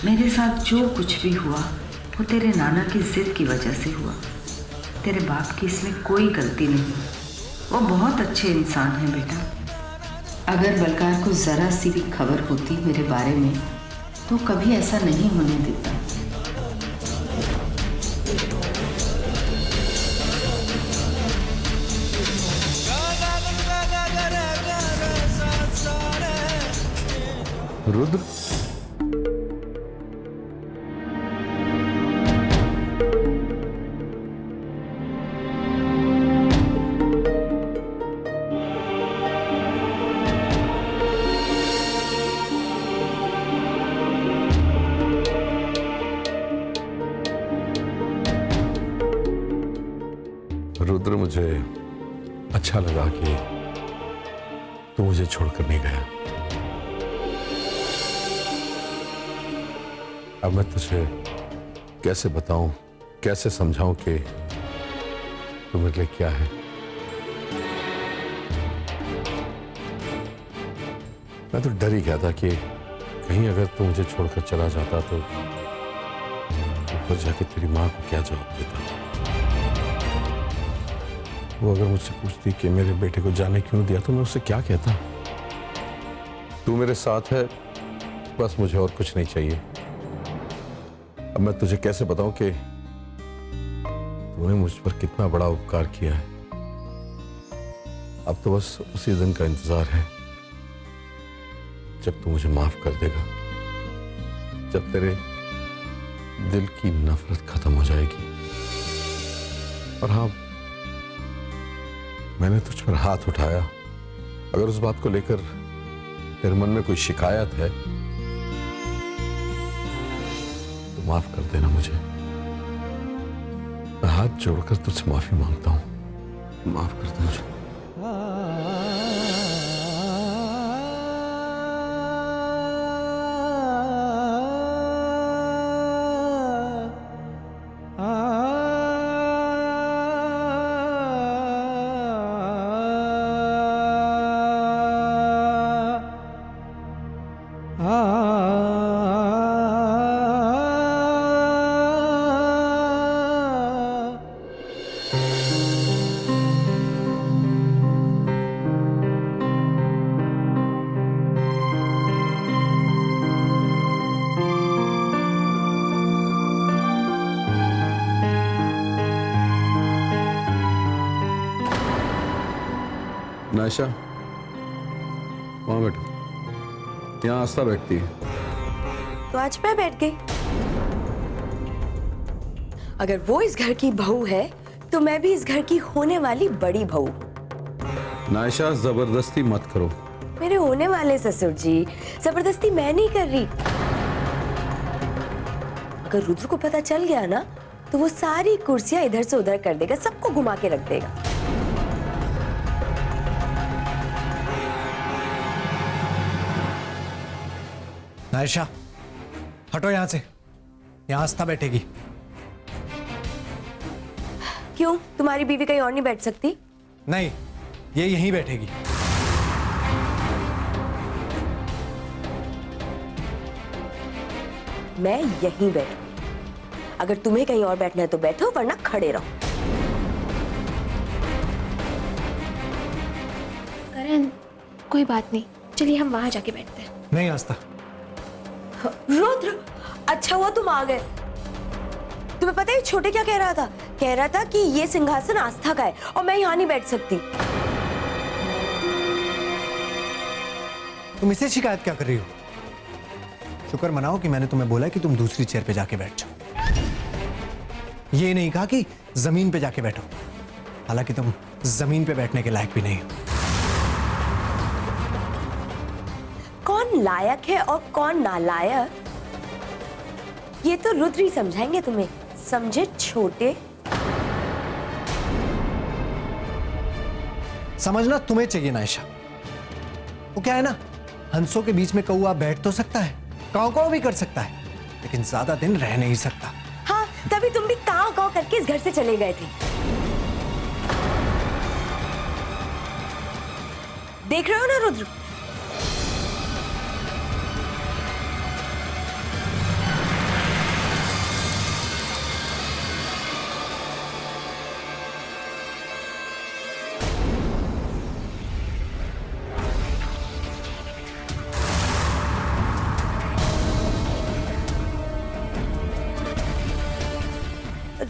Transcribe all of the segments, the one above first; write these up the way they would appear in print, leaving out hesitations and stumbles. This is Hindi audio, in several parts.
मेरे साथ जो कुछ भी हुआ वो तेरे नाना की जिद की वजह से हुआ। तेरे बाप की इसमें कोई गलती नहीं। वो बहुत अच्छे इंसान हैं बेटा। अगर बलकार को ज़रा सी भी खबर होती मेरे बारे में तो कभी ऐसा नहीं होने देता। रुद्र, रुद्र मुझे अच्छा लगा कि तू मुझे छोड़कर नहीं गया। अब मैं तुझे कैसे बताऊं, कैसे समझाऊं कि तू मेरे लिए क्या है। मैं तो डर ही गया था कि कहीं अगर तू मुझे छोड़कर चला जाता तो ऊपर जाके तेरी माँ को क्या जवाब देता। वो अगर मुझसे पूछती कि मेरे बेटे को जाने क्यों दिया तो मैं उससे क्या कहता। तू मेरे साथ है, बस मुझे और कुछ नहीं चाहिए। अब मैं तुझे कैसे बताऊं कि तूने मुझ पर कितना बड़ा उपकार किया है। अब तो बस उसी दिन का इंतजार है जब तू मुझे माफ कर देगा, जब तेरे दिल की नफरत खत्म हो जाएगी। और हाँ, मैंने तुझ पर हाथ उठाया, अगर उस बात को लेकर तेरे मन में कोई शिकायत है तो माफ कर देना मुझे। मैं हाथ जोड़कर तुझसे माफी मांगता हूं, माफ कर दे मुझे। नायशा, वहां बैठो। यहाँ आस्था बैठती है। तो आज मैं बैठ गई। अगर वो इस घर की बहू है तो मैं भी इस घर की होने वाली बड़ी बहू। नायशा, जबरदस्ती मत करो। मेरे होने वाले ससुर जी, जबरदस्ती मैं नहीं कर रही। अगर रुद्र को पता चल गया ना तो वो सारी कुर्सियां इधर से उधर कर देगा, सबको घुमा के रख देगा। नायशा, हटो यहां से। यहां आस्था बैठेगी। क्यों, तुम्हारी बीवी कहीं और नहीं बैठ सकती? नहीं, ये यहीं बैठेगी। मैं यहीं बैठूं। अगर तुम्हें कहीं और बैठना है तो बैठो, वरना खड़े रहो। करण, कोई बात नहीं, चलिए हम वहां जाके बैठते हैं। नहीं आस्था। रुद्र, अच्छा हुआ तुम आ गए। तुम्हें पता है छोटे क्या कह रहा था? कह रहा था कि ये सिंहासन आस्था का है और मैं यहाँ नहीं बैठ सकती। तुम इसे शिकायत क्या कर रही हो? शुक्र मनाओ कि मैंने तुम्हें बोला कि तुम दूसरी चेयर पे जाके बैठ जाओ। ये नहीं कहा कि जमीन पे जाके बैठो, हालांकि तुम जमीन पे बैठने के लायक भी नहीं हो। कौन लायक है और कौन नालायक, ये तो रुद्र ही समझाएंगे तुम्हें। समझे छोटे? समझना तुम्हें चाहिए नायशा। वो क्या है ना, हंसों के बीच में कौआ बैठ तो सकता है, काव काव भी कर सकता है, लेकिन ज्यादा दिन रह नहीं सकता। हाँ, तभी तुम भी काव काव करके इस घर से चले गए थे। देख रहे हो ना रुद्र,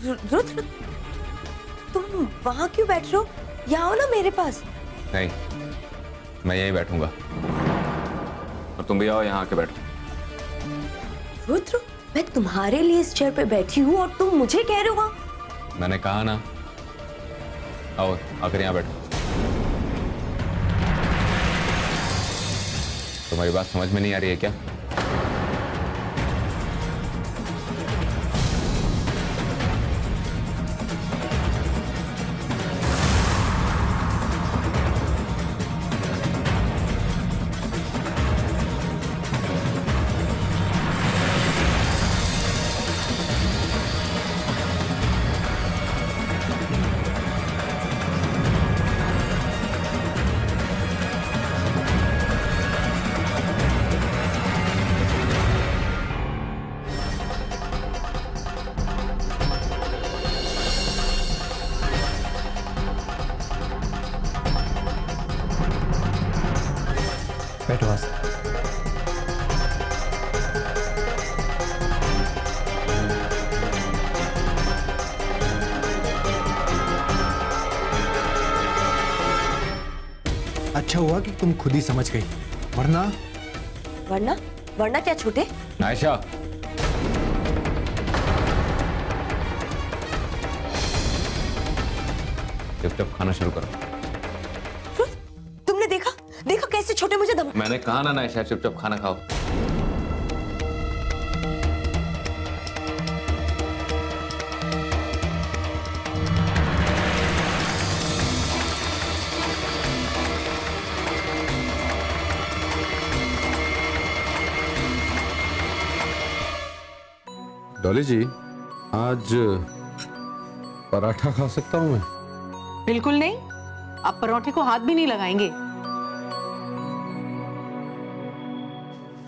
रुद्र, तुम वहां क्यों बैठ रहे हो? यहाँ आओ ना मेरे पास। नहीं, मैं यहीं बैठूंगा और तुम भी आओ यहाँ आके बैठो। रुद्र, मैं तुम्हारे लिए इस चेयर पे बैठी हूँ और तुम मुझे कह रहे हो वहां? मैंने कहा ना, आओ आकर यहाँ बैठो। तुम्हारी बात समझ में नहीं आ रही है क्या? बैठो आज। अच्छा हुआ कि तुम खुद ही समझ गई, वरना वरना वरना क्या छोटे? आयशा, चुपचाप खाना शुरू करो। तुमने देखा देखा कैसे छोटे मुझे दम। मैंने कहा ना आयशा, चुपचाप खाना खाओ। डॉली जी, आज पराठा खा सकता हूं मैं? बिल्कुल नहीं, आप परोठे को हाथ भी नहीं लगाएंगे।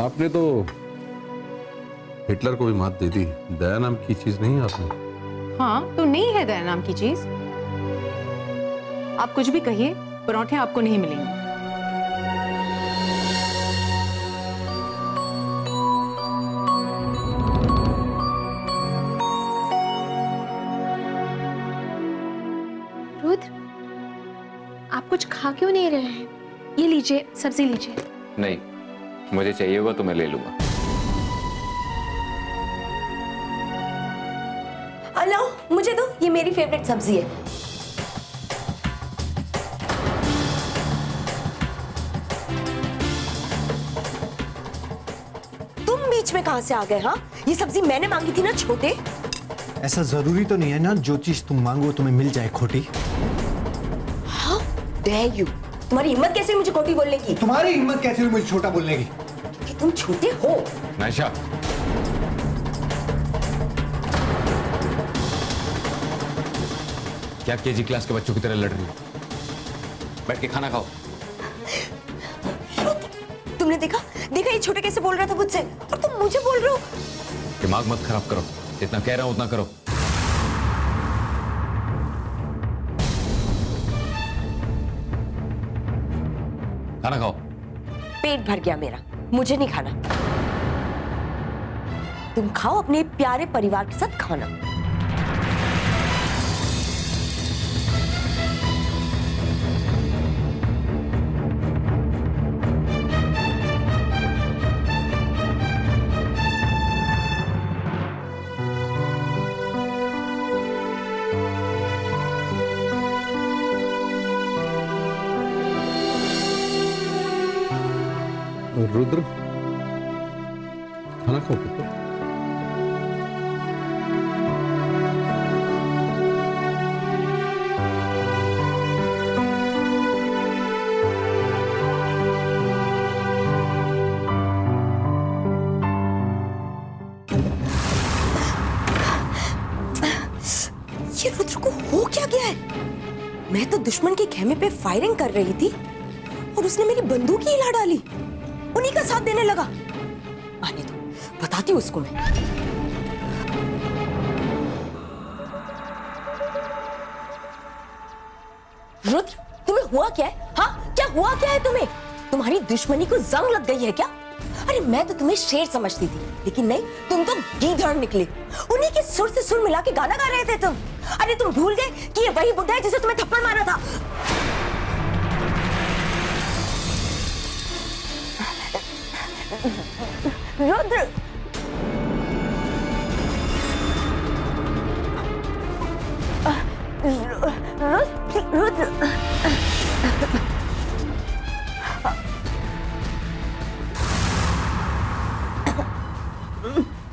आपने तो हिटलर को भी मात दे दी। दया नाम की चीज नहीं है आपने। हाँ, तो नहीं है दया नाम की चीज। आप कुछ भी कहिए, परोठे आपको नहीं मिलेंगे। रुद्र, आप कुछ खा क्यों नहीं रहे हैं? ये लीजिए, सब्जी लीजिए। नहीं, मुझे चाहिए होगा तो मैं ले लूंगा। लाओ मुझे दो, ये मेरी फेवरेट सब्जी है। तुम बीच में कहां से आ गए? हाँ, ये सब्जी मैंने मांगी थी ना छोटे। ऐसा जरूरी तो नहीं है ना जो चीज तुम मांगो तुम्हें मिल जाए खोटी। How dare you? तुम्हारी हिम्मत कैसे हुई मुझे खोटी बोलने की? तुम्हारी हिम्मत कैसे हुई मुझे छोटा बोलने की? कि तुम छोटे हो। आयशा, क्या केजी क्लास के बच्चों की तरह लड़ रही हो? बैठ के खाना खाओ। तुमने देखा देखा ये छोटे कैसे बोल रहा था मुझसे, और तुम मुझे बोल रहे हो? दिमाग मत खराब करो, जितना कह रहा हूं उतना करो। खाना खाओ। पेट भर गया मेरा, मुझे नहीं खाना। तुम खाओ अपने प्यारे परिवार के साथ खाना। रुद्र, खाना खाओ पुत्र। ये रुद्र को हो क्या गया है? मैं तो दुश्मन के खेमे पे फायरिंग कर रही थी और उसने मेरी बंदूक ही हिला डाली, उन्हीं का साथ देने लगा। आने दो, बताती हूँ उसको मैं। रुद्र, तुम्हें हुआ क्या है? हाँ, क्या हुआ क्या है तुम्हें? तुम्हारी दुश्मनी को जंग लग गई है क्या? अरे मैं तो तुम्हें शेर समझती थी, लेकिन नहीं, तुम तो गीदड़ निकले। उन्हीं के सुर से सुर मिला के गाना गा रहे थे तुम। अरे तुम भूल गए कि ये वही बुड्ढा है जिसे तुम्हें थप्पड़ मारा था। रुद्र, रुद्र,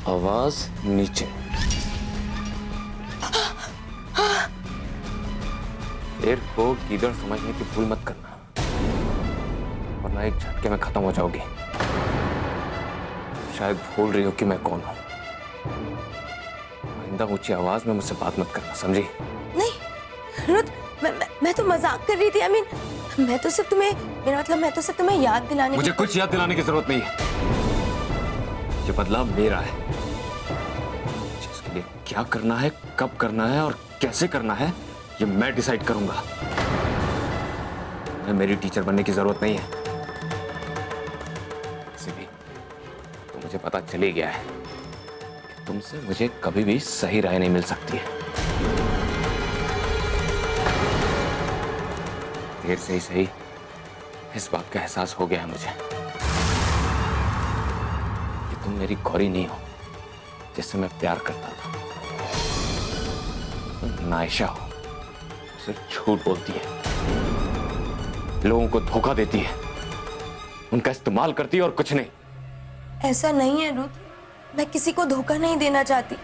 आवाज नीचे। शेर को गीदड़ समझने की भूल मत करना, वरना एक झटके में खत्म हो जाओगी। शायद भूल रही हो कि मैं कौन हूं। आइंदा ऊंची आवाज में मुझसे बात मत करना, समझी? नहीं रुद्र, मैं तो मजाक कर रही थी। आई मीन, मैं तो सिर्फ तुम्हें याद दिलाने मुझे कुछ याद दिलाने की जरूरत नहीं है। ये बदलाव मेरा है। जिसके लिए क्या करना है, कब करना है और कैसे करना है, ये मैं डिसाइड करूंगा। मेरी टीचर बनने की जरूरत नहीं है। वैसे भी तो मुझे पता चल ही गया है कि तुमसे मुझे कभी भी सही राय नहीं मिल सकती है। देर से ही सही इस बात का एहसास हो गया है मुझे कि तुम मेरी गौरी नहीं हो जिससे मैं प्यार करता था। तुम नायशा हो, सिर्फ झूठ बोलती है, लोगों को धोखा देती है, उनका इस्तेमाल करती है और कुछ नहीं। ऐसा नहीं है रुद्र, मैं किसी को धोखा नहीं देना चाहती।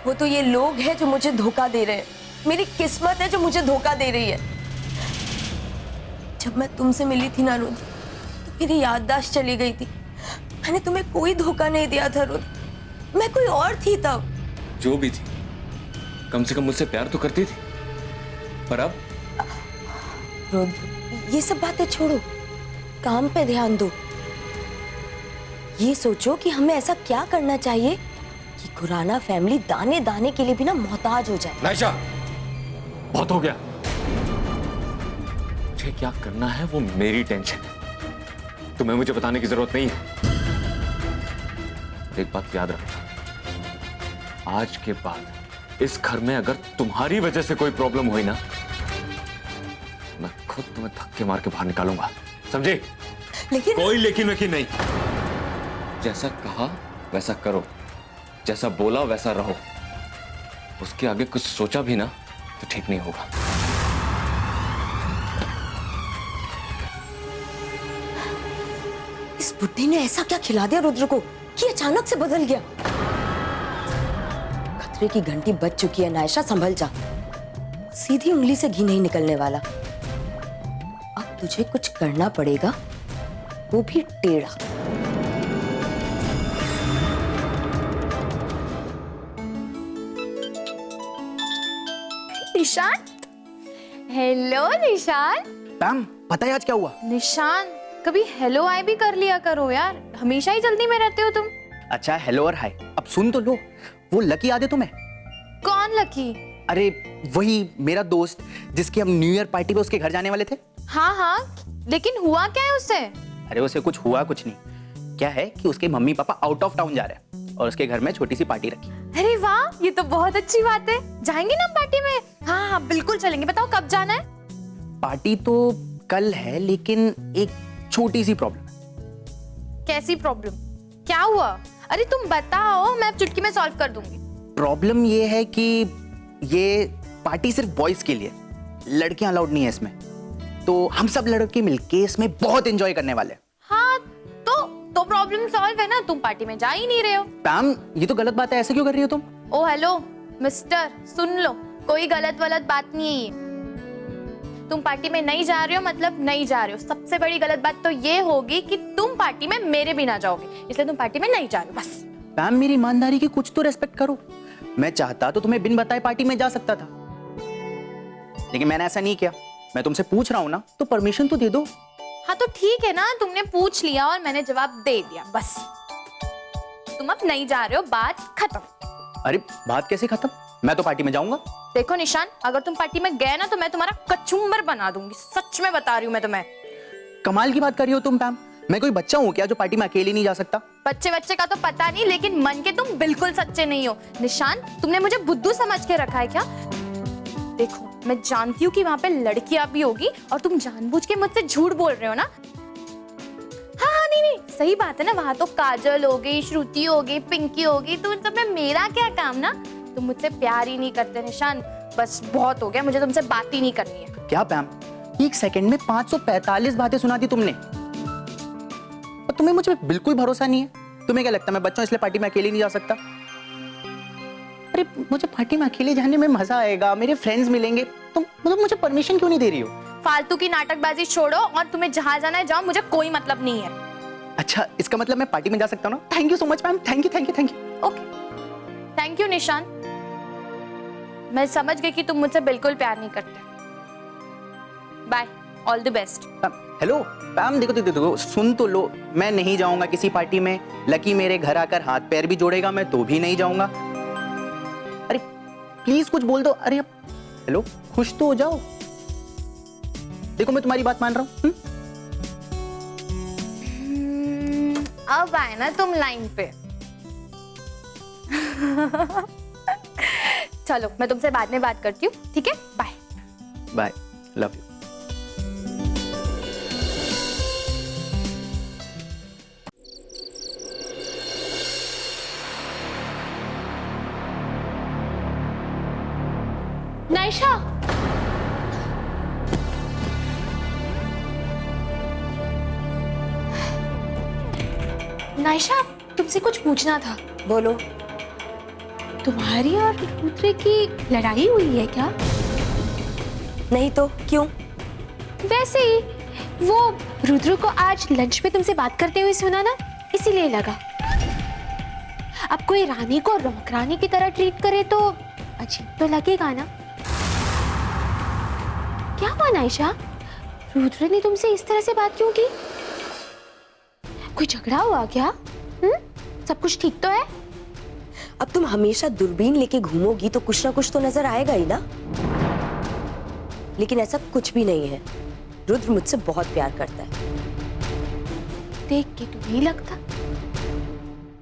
वो तो ये लोग हैं जो मुझे धोखा दे रहे हैं। मेरी किस्मत है जो मुझे धोखा दे रही है। जब मैं तुमसे मिली थी ना रुद्र, तो मेरी याददाश्त चली गई थी। मैंने तुम्हें कोई धोखा नहीं दिया था रुद्र, मैं कोई और थी तब। जो भी थी, कम से कम मुझसे प्यार तो करती थी। पर अब रुद्र, ये सब बातें छोड़ो, काम पे ध्यान दो। ये सोचो कि हमें ऐसा क्या करना चाहिए कि खुराना फैमिली दाने दाने के लिए भी ना मोहताज हो जाए। नायशा, बहुत हो गया। मुझे क्या करना है वो मेरी टेंशन है, तुम्हें मुझे बताने की जरूरत नहीं है। एक बात याद रखना, आज के बाद इस घर में अगर तुम्हारी वजह से कोई प्रॉब्लम हुई ना, मैं खुद तुम्हें धक्के मार के बाहर निकालूंगा, समझे? लेकिन कोई लेकिन वकील नहीं। जैसा कहा वैसा करो, जैसा बोला वैसा रहो। उसके आगे कुछ सोचा भी ना तो ठीक नहीं होगा। इस बुड्ढे ने ऐसा क्या खिला दिया रुद्र को कि अचानक से बदल गया। खतरे की घंटी बज चुकी है नायशा, संभल जा। सीधी उंगली से घी नहीं निकलने वाला। अब तुझे कुछ करना पड़ेगा, वो भी टेढ़ा। निशान, हेलो निशान। पैम, पता है आज क्या हुआ? निशान, कभी हेलो हाय भी कर लिया करो यार, हमेशा ही जल्दी में रहते हो तुम। अच्छा, हेलो और हाय, अब सुन तो लो। वो लकी याद है तुम्हें? कौन लकी? अरे वही मेरा दोस्त जिसकी हम न्यू ईयर पार्टी पे उसके घर जाने वाले थे। हाँ हाँ, लेकिन हुआ क्या है उससे? अरे उसे कुछ हुआ कुछ नहीं। क्या है कि उसके mummy papa out of town जा रहे हैं और उसके घर में छोटी सी पार्टी रखी। अरे वाह, ये तो बहुत अच्छी बात है। जाएंगे ना पार्टी में? हाँ हाँ बिल्कुल चलेंगे। बताओ कब जाना है? पार्टी तो कल है, लेकिन एक छोटी सी प्रॉब्लम है। कैसी प्रॉब्लम? क्या हुआ? अरे तुम बताओ, मैं चुटकी में सॉल्व कर दूंगी। प्रॉब्लम ये है कि ये पार्टी सिर्फ बॉयज के लिए, लड़कियां अलाउड नहीं है इसमें। तो हम सब लड़के मिलके इसमें बहुत एंजॉय करने वाले हैं। हाँ तो प्रॉब्लम सॉल्व है ना, तुम पार्टी में जा ही नहीं रहे हो। पैम, ये तो गलत बात है, ऐसे क्यों कर रही हो तुम? ओ हेलो मिस्टर, सुन लो, कोई गलत बात नहीं है ये। तुम पार्टी में नहीं जा रहे हो मतलब नहीं जा रहे हो। सबसे बड़ी गलत बात तो ये होगी कि तुम पार्टी में मेरे बिना जाओगे, इसलिए तुम पार्टी में नहीं जा रहे हो, बस। पैम, मेरी ईमानदारी की कुछ तो रेस्पेक्ट करो। मैं चाहता तो तुम्हें बिन बताए पार्टी में जा सकता था, लेकिन मैंने ऐसा नहीं किया। मैं तुमसे पूछ रहा हूं ना, तो परमिशन तो दे दो। हाँ तो ठीक है ना, तुमने पूछ लिया और मैंने जवाब दे दिया, बस। तुम अब नहीं जा रहे हो, बात खत्म। अरे बात कैसे खत्म? मैं तो पार्टी में जाऊंगा। देखो निशान, अगर तुम पार्टी में गए ना तो मैं तुम्हारा कचुम्बर बना दूंगी, सच में बता रही हूँ मैं तुम्हें। कमाल की बात कर रही हो तुम पैम। मैं कोई बच्चा हूँ क्या जो पार्टी में अकेले नहीं जा सकता? बच्चे बच्चे का तो पता नहीं, लेकिन मन के तुम बिल्कुल सच्चे नहीं हो। निशान, तुमने मुझे बुद्धू समझ के रखा है क्या? देखो, मैं जानती हूँ कि वहां पे लड़कियां भी होगी और तुम जानबूझ के मुझसे झूठ बोल रहे हो ना। हाँ हाँ, नहीं नहीं, सही बात है ना, वहां तो काजल हो गई, श्रुति हो गई, पिंकी हो गई, तो उन सब में मेरा क्या काम ना? तुम मुझसे प्यार ही नहीं करते निशान, बस बहुत हो गया, मुझे तुमसे बात ही नहीं करनी है। क्या पैम, एक सेकंड में 545 बातें सुना दी तुमने, और तुम्हें मुझ पे बिल्कुल भरोसा नहीं है। तुम्हें क्या लगता है मैं बच्चा इसलिए पार्टी में अकेले नहीं जा सकता? अरे मुझे पार्टी में अकेले जाने में मजा आएगा, मेरे फ्रेंड्स मिलेंगे, तुम मतलब मुझे परमिशन क्यों नहीं दे रही हो? फालतू की नाटकबाजी छोड़ो और तुम्हें जहां जाना है जाओ, मुझे कोई मतलब नहीं है। अच्छा, इसका मतलब मैं पार्टी में जा सकता हूँ ना? Thank you so much ma'am, thank you thank you thank you. Okay, thank you निशान। मैं समझ गई कि तुम मुझसे बिल्कुल प्यार नहीं करते। Bye, all the best. Hello Pam, देखो देखो देखो, सुन तो लो, मैं नहीं जाऊंगा किसी पार्टी में। लकी मेरे घर आकर हाथ पैर भी जोड़ेगा, मैं तो भी नहीं जाऊंगा। अरे प्लीज कुछ बोल दो। अरे हेलो, खुश तो हो जाओ। देखो मैं तुम्हारी बात मान रहा हूँ। अब आए ना तुम लाइन पे। चलो, मैं तुमसे बाद में बात करती हूँ, ठीक है? Bye bye, love you. Naisha, Naisha, तुमसे कुछ पूछना था। बोलो। तुम्हारी और रुद्र की लड़ाई हुई है क्या? नहीं तो क्यों? वैसे ही वो रुद्र को आज लंच में तुमसे बात करते हुए सुना ना, इसीलिए लगा। अब कोई रानी को नौकरानी की तरह ट्रीट करे तो अजीब तो लगेगा ना। क्या हुआ नायशा, रुद्र ने तुमसे इस तरह से बात क्यों की? कोई झगड़ा हुआ क्या? सब कुछ ठीक तो है? अब तुम हमेशा दूरबीन लेके घूमोगी तो कुछ ना कुछ तो नजर आएगा ही ना। लेकिन ऐसा कुछ भी नहीं है। रुद्र मुझसे बहुत प्यार करता है। देख के तो नहीं लगता।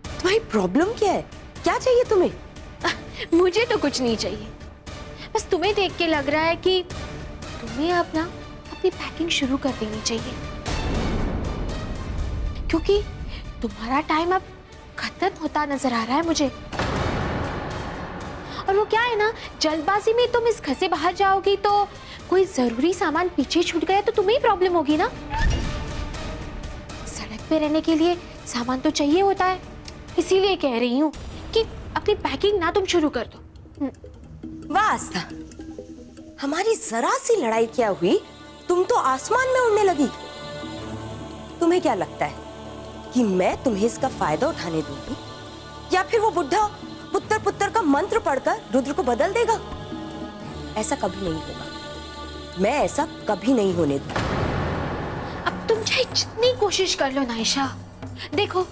तुम्हारी प्रॉब्लम क्या है? क्या चाहिए तुम्हें? मुझे तो कुछ नहीं चाहिए, बस तुम्हें देख के लग रहा है कि तुम्हें अपनी पैकिंग शुरू कर देनी चाहिए, क्योंकि तुम्हारा टाइम अब खत्म होता नजर आ रहा है मुझे। और वो क्या है ना, जल्दबाजी में तुम इस घर से बाहर जाओगी तो कोई जरूरी सामान पीछे छूट गया तो तुम्हें ही प्रॉब्लम होगी ना। सड़क पे रहने के लिए सामान तो चाहिए होता है, इसीलिए कह रही हूँ कि अपनी पैकिंग ना तुम शुरू कर दो। वाह आस्था, हमारी जरा सी लड़ाई क्या हुई, तुम तो आसमान में उड़ने लगी। तुम्हें क्या लगता है कि मैं तुम्हें इसका फायदा उठाने दूंगी, या फिर वो बुढ़ा पुत्र पुत्र का मंत्र पढ़कर रुद्र को बदल देगा? ऐसा कभी नहीं होगा। मैं ऐसा कभी नहीं होने दूंगी। अब तुम चाहे जितनी कोशिश कर लो नायशा, देखो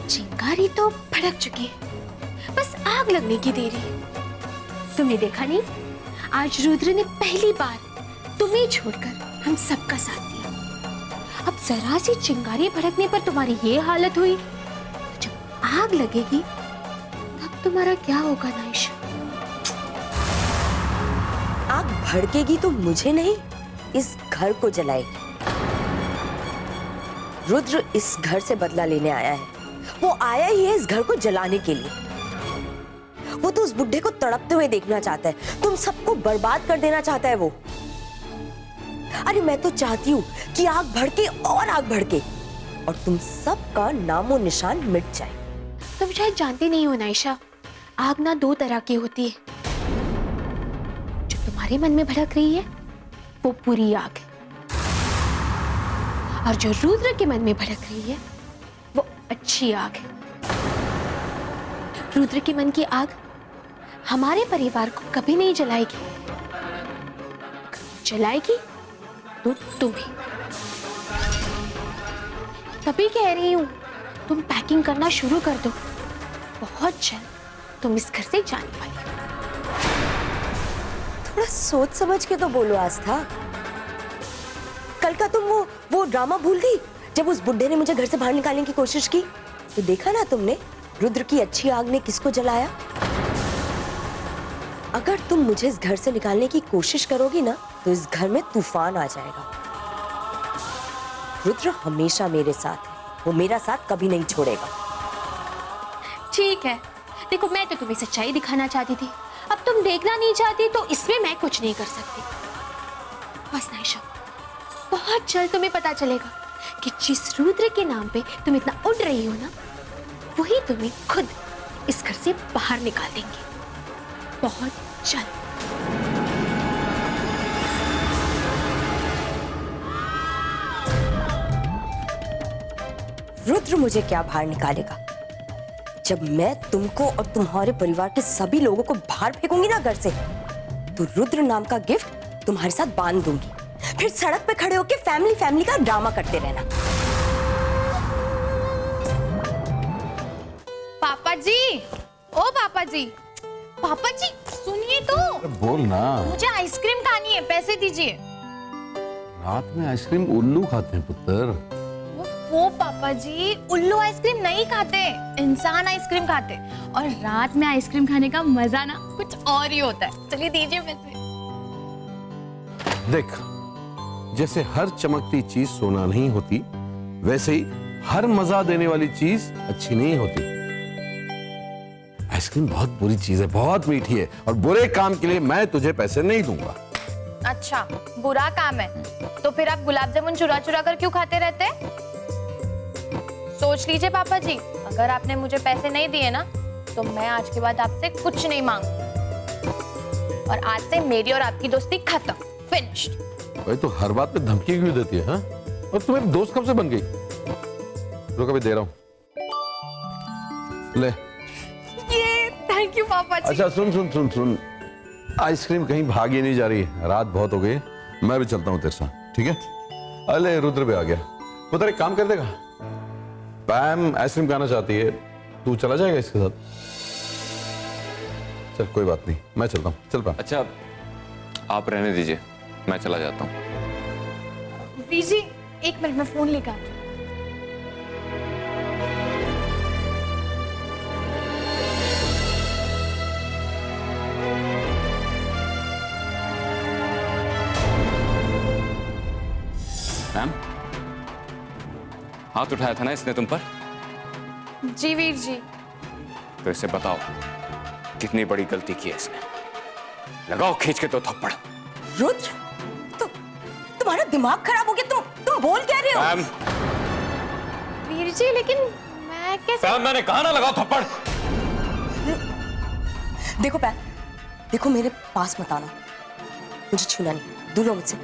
चिंगारी तो भड़क चुकी है, बस आग लगने की देरी है। तुमने देखा नहीं, आज रुद्र ने पहली बार तुम्हें छोड़कर हम सबका साथ दिया। अब जरा सी चिंगारी भड़कने पर तुम्हारी ये हालत हुई, तो जब आग लगेगी तब तुम्हारा क्या होगा नायशा? आग भड़केगी तो मुझे नहीं, इस घर को जलाएगी। रुद्र इस घर से बदला लेने आया है। वो आया ही है इस घर को जलाने के लिए। वो तो उस बुढ़े को तड़पते हुए देखना चाहता है, तुम सबको बर्बाद कर देना चाहता है वो। अरे मैं तो चाहती हूँ कि आग भड़के और आग भड़के और तुम सबका नामो निशान मिट जाए। तुम शायद जानती नहीं हो नायशा, आग ना दो तरह की होती है। जो तुम्हारे मन में भड़क रही है वो पूरी आग है, और जो रुद्र के मन में भड़क रही है वो अच्छी आग है। रुद्र के मन की आग हमारे परिवार को कभी नहीं जलाएगी, जलाएगी तो तुम्हें। तभी कह रही हूं, तुम पैकिंग करना शुरू कर दो, बहुत जल्द तुम इस घर से जाने वाली हो। थोड़ा सोच समझ के तो बोलो आस्था। कल का तुम वो ड्रामा भूल गई जब उस बुड्ढे ने मुझे घर से बाहर निकालने की कोशिश की तो देखा ना तुमने, रुद्र की अच्छी आग ने किसको जलाया। अगर तुम मुझे इस घर से निकालने की कोशिश करोगी ना तो इस घर में तूफान आ जाएगा। रुद्र हमेशा मेरे साथ है, वो मेरा साथ कभी नहीं छोड़ेगा। ठीक है, देखो मैं तो तुम्हें सच्चाई दिखाना चाहती थी, अब तुम देखना नहीं चाहती तो इसमें मैं कुछ नहीं कर सकती। बस नाइशा, बहुत जल्द तुम्हें पता चलेगा कि जिस रुद्र के नाम पे तुम इतना उड़ रही हो ना, वही तुम्हें खुद इस घर से बाहर निकाल देंगे, बहुत जल्द। रुद्र मुझे क्या बाहर निकालेगा? जब मैं तुमको और तुम्हारे परिवार के सभी लोगों को बाहर फेंकूंगी ना घर से, तो रुद्र नाम का गिफ्ट तुम्हारे साथ बांध दूंगी, फिर सड़क पे खड़े होकर फैमिली फैमिली का ड्रामा करते रहना। पापा जी, ओ पापा जी, पापा जी सुनिए तो, बोल ना। मुझे आइसक्रीम खानी है, पैसे दीजिए। रात में आइसक्रीम उल्लू खाते हैं पुत्र। वो पापा जी, उल्लू आइसक्रीम नहीं खाते, इंसान आइसक्रीम खाते, और रात में आइसक्रीम खाने का मजा ना कुछ और ही होता है। चलिए दीजिए पैसे। देख, जैसे हर चमकती चीज सोना नहीं होती, वैसे ही हर मजा देने वाली चीज अच्छी नहीं होती। आइसक्रीम बहुत बुरी चीज है, बहुत मीठी है, और बुरे काम के लिए मैं तुझे पैसे नहीं दूंगा। अच्छा, बुरा काम है तो फिर आप गुलाब जामुन चुरा चुरा कर क्यों खाते रहते हैं? सोच लीजिए पापा जी, अगर आपने मुझे पैसे नहीं दिए ना तो मैं आज के बाद आपसे कुछ नहीं मांगूंगी, और आज से मेरी और आपकी दोस्ती खत्म, फिनिश्ड। भाई तो हर बात पे धमकी क्यों देती है? हाँ? और तुम्हारी दोस्त कब से बन गई? रुक, अभी दे रहा हूं, ले। ये थैंक यू पापा जी। अच्छा सुन सुन सुन सुन, आइसक्रीम कहीं भागी नहीं जा रही, रात बहुत हो गई, मैं भी चलता हूँ तेरे साथ, ठीक है? अरे रुद्र भी आ गया। वो तेरे काम कर देगा? पैम आइसक्रीम खाना चाहती है, तू चला जाएगा इसके साथ? चल कोई बात नहीं, मैं चलता हूँ, चल पैम। अच्छा, आप रहने दीजिए, मैं चला जाता हूँ। दीजिए, एक मिनट में फोन लेकर आती हूँ। मैम, हाथ उठाया था ना इसने तुम पर? जी वीर जी। तो इसे बताओ कितनी बड़ी गलती की है इसने, लगाओ खींच के 2 थप्पड़। रुद्र, तुम्हारा दिमाग खराब हो गया, तुम बोल क्या रहे हो? मैम, वीर जी लेकिन मैं कैसे? मैम मैंने कहा ना लगाओ थप्पड़। देखो पैम, देखो मेरे पास मत आना, मुझे छूना नहीं, दूर रहो मुझसे।